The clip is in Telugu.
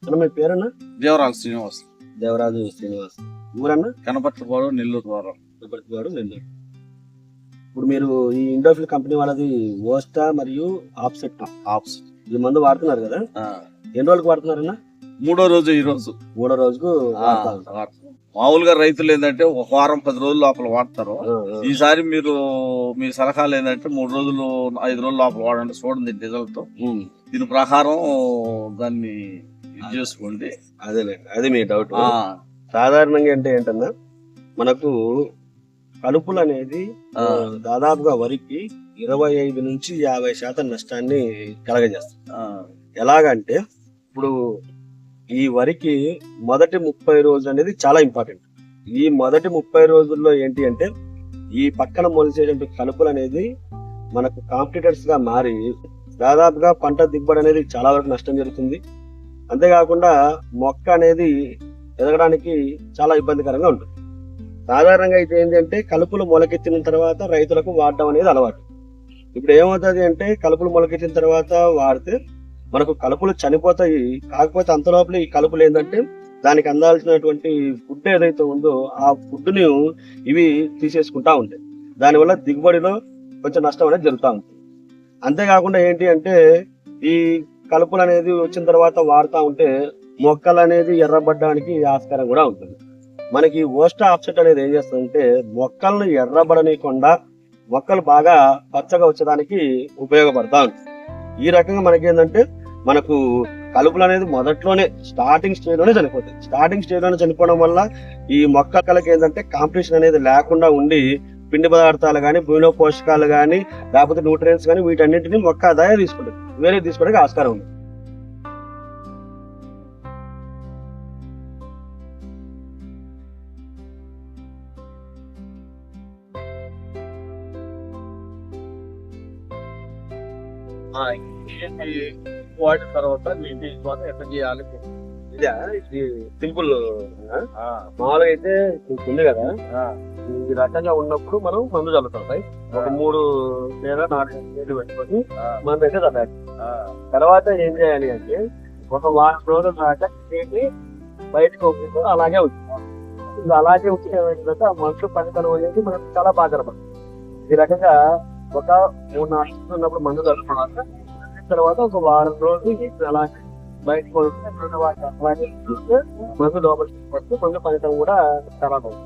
అన్న మీ పేరన్నా? దేవరాజు శ్రీనివాస్. దేవరాజు శ్రీనివాస్. ఊరన్నా? కనపర్తిపాడు, నెల్లూరు వారం. కనపర్తిపాడు, నెల్లూరు. ఇప్పుడు మీరు ఈ ఇండోఫిల్ కంపెనీ వాళ్ళది ఓస్టా మరియు ఆప్సెట్ ఈ మందు వాడుతున్నారు కదా, ఎన్ని రోజులకు వాడుతున్నారన్నా? మూడో రోజు ఈ రోజు. మూడో రోజుకు మామూలుగా రైతులు ఏంటంటే ఒక వారం 10 రోజుల లోపల వాడతారు. ఈసారి మీరు మీ సలహాలు ఏంటంటే 3 రోజులు 5 రోజుల లోపల వాడండి, చూడండి రిజల్ట్ తో. దీని ప్రకారం దాన్ని ఇది చేసుకోండి. అదేలేండి, అది మీ డౌట్. సాధారణంగా అంటే ఏంటన్నా, మనకు కలుపులు అనేది దాదాపుగా వరికి 25 నుంచి 50% నష్టాన్ని కలగజేస్తుంది. ఎలాగంటే ఇప్పుడు ఈ వరికి మొదటి 30 రోజులు అనేది చాలా ఇంపార్టెంట్. ఈ మొదటి 30 రోజుల్లో ఏంటి అంటే ఈ పక్కన మొలిసేటువంటి కలుపులు అనేది మనకు కాంపిటీటర్స్ గా మారి దాదాపుగా పంట దిగుబడి అనేది చాలా వరకు నష్టం జరుగుతుంది. అంతేకాకుండా మొక్క అనేది ఎదగడానికి చాలా ఇబ్బందికరంగా ఉంటుంది. సాధారణంగా అయితే ఏంటంటే కలుపులు మొలకెత్తిన తర్వాత రైతులకు వాడడం అనేది అలవాటు. ఇప్పుడు ఏమవుతుంది అంటే కలుపులు మొలకెత్తిన తర్వాత వాడితే మనకు కలుపులు చనిపోతాయి. కాకపోతే అంతలోపల ఈ కలుపులు ఏంటంటే దానికి అందాల్సినటువంటి ఫుడ్ ఏదైతే ఉందో ఆ ఫుడ్ ని ఇవి తీసేసుకుంటా ఉంటాయి. దానివల్ల దిగుబడిలో కొంచెం నష్టం అనేది జరుగుతూ ఉంటుంది. అంతేకాకుండా ఏంటి అంటే ఈ కలుపులు అనేది వచ్చిన తర్వాత వాడుతూ ఉంటే మొక్కలు అనేది ఎర్రబడడానికి ఆస్కారం కూడా ఉంటుంది. మనకి ఓస్టా ఆప్సెట్ అనేది ఏం చేస్తుందంటే మొక్కలను ఎర్రబడనీయకుండా మొక్కలు బాగా పచ్చగా వచ్చేదానికి ఉపయోగపడతా ఉంటుంది. ఈ రకంగా మనకి ఏంటంటే మనకు కలుపులు అనేది మొదట్లోనే స్టార్టింగ్ స్టేజ్ లోనే చనిపోతాయి. స్టార్టింగ్ స్టేజ్ లోనే చనిపోవడం వల్ల ఈ మొక్కలకి ఏంటంటే కాంపిటీషన్ అనేది లేకుండా ఉండి పిండి పదార్థాలు కానీ, భూమిలో పోషకాలు కానీ, లేకపోతే న్యూట్రియన్స్ కానీ వీటన్నింటినీ మొక్క అదే తీసుకుంటుంది, వేరే తీసుకోవడానికి ఆస్కారం ఉంది. వాడిన తర్వాత ఎట్లా చేయాలి? ఇది సింపుల్. మామూలుగా అయితే ఉంది కదా, ఈ రకంగా ఉన్నప్పుడు మనం మందు చల్లుతాం. ఒక 3 లేదా 4 నీళ్ళు పెట్టుకొని మందు అయితే చల్లాలి. తర్వాత ఏం చేయాలి అంటే ఒక వారం రోజుల దాకా చేసి బయటకు వచ్చి అలాగే వచ్చింది. ఇంకా అలాగే వచ్చి ఆ మనుషులు పనితనం అనేది మనకు చాలా బాగా కనపడుతుంది. ఈ రకంగా ఒక 3-4 రోజులు ఉన్నప్పుడు మందు చల్లుకున్నాక తర్వాత ఒక వారం రోజులు అలా బయటకు వస్తే మందు లోపలికి మందు పనితనం కూడా చాలా బాగుంది.